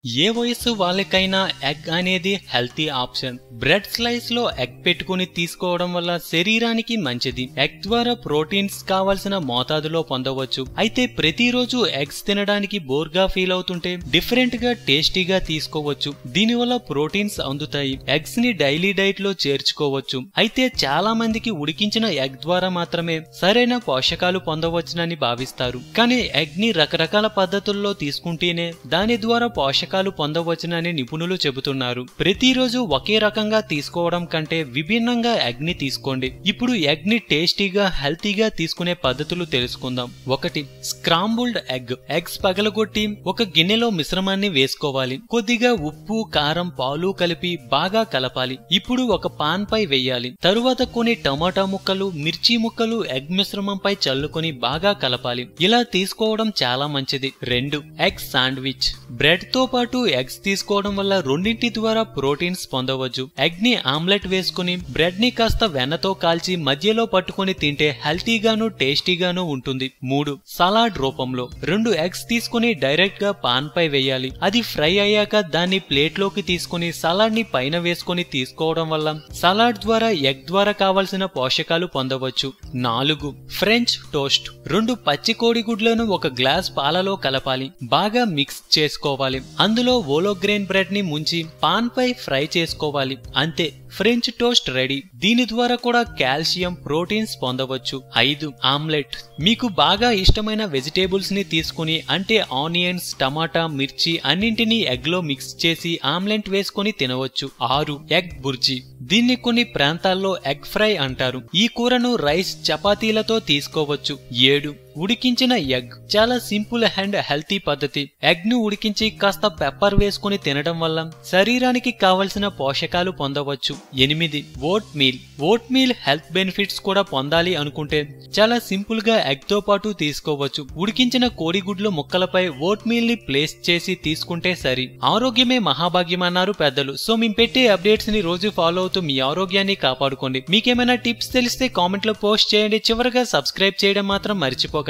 ఏ వయసు వాళ్ళకైనా ఎగ్ అనేది హెల్తీ ఆప్షన్. బ్రెడ్ స్లైస్ లో ఎగ్ పెట్టుకుని తీసుకోవడం వల్ల శరీరానికి మంచిది. ఎగ్ ద్వారా ప్రోటీన్స్ కావాల్సిన మోతాదులో పొందవచ్చు. అయితే ప్రతిరోజు ఎగ్స్ తినడానికి బోర్గా ఫీల్ అవుతుంటే డిఫరెంట్ గా టేస్టీగా తీసుకోవచ్చు. దీనివల్ల ప్రోటీన్స్ అందుతాయి. ఎగ్స్ ని డైలీ డైట్ లో చేర్చుకోవచ్చు. అయితే చాలా మందికి ఉడికించిన ఎగ్ ద్వారా మాత్రమే సరైన పోషకాలు పొందవచ్చునని భావిస్తారు. కానీ ఎగ్ ని రకరకాల పద్ధతుల్లో తీసుకుంటేనే దాని ద్వారా పోషకాలు పొందవచ్చునని నిపుణులు చెబుతున్నారు. ప్రతిరోజు ఒకే రకంగా తీసుకోవడం కంటే విభిన్నంగా ఎగ్ ని తీసుకోండి. ఇప్పుడు ఎగ్ ని టేస్టీగా హెల్తీగా తీసుకునే పద్ధతులు తెలుసుకుందాం. 1. Scrambled egg. ఎగ్స్ పగలగొట్టి ఒక గిన్నెలో మిశ్రమాన్ని వేసుకోవాలి. కొద్దిగా ఉప్పు, కారం, పాలు కలిపి బాగా కలపాలి. ఇప్పుడు ఒక పాన్ పై వేయాలి. తరువాత కొన్ని టమాటా ముక్కలు, మిర్చి ముక్కలు ఎగ్ మిశ్రమంపై చల్లుకొని బాగా కలపాలి. ఇలా తీసుకోవడం చాలా మంచిది. 2. Egg sandwich. బ్రెడ్ తో పాటు ఎగ్స్ తీసుకోవడం వల్ల రెండింటి ద్వారా ప్రోటీన్స్ పొందవచ్చు. ఎగ్ ని ఆమ్లెట్ వేసుకుని బ్రెడ్ ని కాస్త వెన్నతో కాల్చి మధ్యలో పట్టుకుని తింటే హెల్తీగాను టేస్టీగాను ఉంటుంది. 3. సలాడ్ రూపంలో. 2 ఎగ్స్ తీసుకుని డైరెక్ట్ గా పాన్ పై వేయాలి. అది ఫ్రై అయ్యాక దాన్ని ప్లేట్ లోకి తీసుకుని సలాడ్ ని పైన వేసుకుని తీసుకోవడం వల్ల సలాడ్ ద్వారా ఎగ్ ద్వారా కావలసిన పోషకాలు పొందవచ్చు. 4. French toast. 2 పచ్చి కోడిగుడ్లను ఒక గ్లాస్ పాలలో కలపాలి. బాగా మిక్స్ చేసుకోవాలి. అందులో ఓలోగ్రెయిన్ బ్రెడ్ ని ముంచి పాన్ పై ఫ్రై చేసుకోవాలి. అంతే, ఫ్రెంచ్ టోస్ట్ రెడీ. దీని ద్వారా కూడా కాల్షియం, ప్రోటీన్స్ పొందవచ్చు. 5. ఆమ్లెట్. మీకు బాగా ఇష్టమైన వెజిటేబుల్స్ ని తీసుకుని అంటే ఆనియన్స్, టమాటా, మిర్చి అన్నింటినీ ఎగ్ లో మిక్స్ చేసి ఆమ్లెట్ వేసుకుని తినవచ్చు. 6. ఎగ్ బుర్జీ. దీన్ని కొన్ని ప్రాంతాల్లో ఎగ్ ఫ్రై అంటారు. ఈ కూరను రైస్, చపాతీలతో తీసుకోవచ్చు. 7. ఉడికించిన ఎగ్. చాలా సింపుల్ అండ్ హెల్తీ పద్ధతి. ఎగ్ ను ఉడికించి కాస్త పెప్పర్ వేసుకుని తినడం వల్ల శరీరానికి కావలసిన పోషకాలు పొందవచ్చు. 8. Vote meal. Vote meal health benefits కూడా పొందాలి అనుకుంటే చాలా సింపుల్ గా ఎగ్ తో పాటు తీసుకోవచ్చు. ఉడికించిన కోడిగుడ్లు ముక్కలపై ఓట్ మీల్ ని ప్లేస్ చేసి తీసుకుంటే సరి. ఆరోగ్యమే మహాభాగ్యం అన్నారు పెద్దలు. సో మేము పెట్టే అప్డేట్స్ ని రోజు ఫాలో అవుతూ మీ ఆరోగ్యాన్ని కాపాడుకోండి. మీకేమైనా టిప్స్ తెలిస్తే కామెంట్ లో పోస్ట్ చేయండి. చివరగా సబ్స్క్రైబ్ చేయడం మాత్రం మర్చిపోకండి.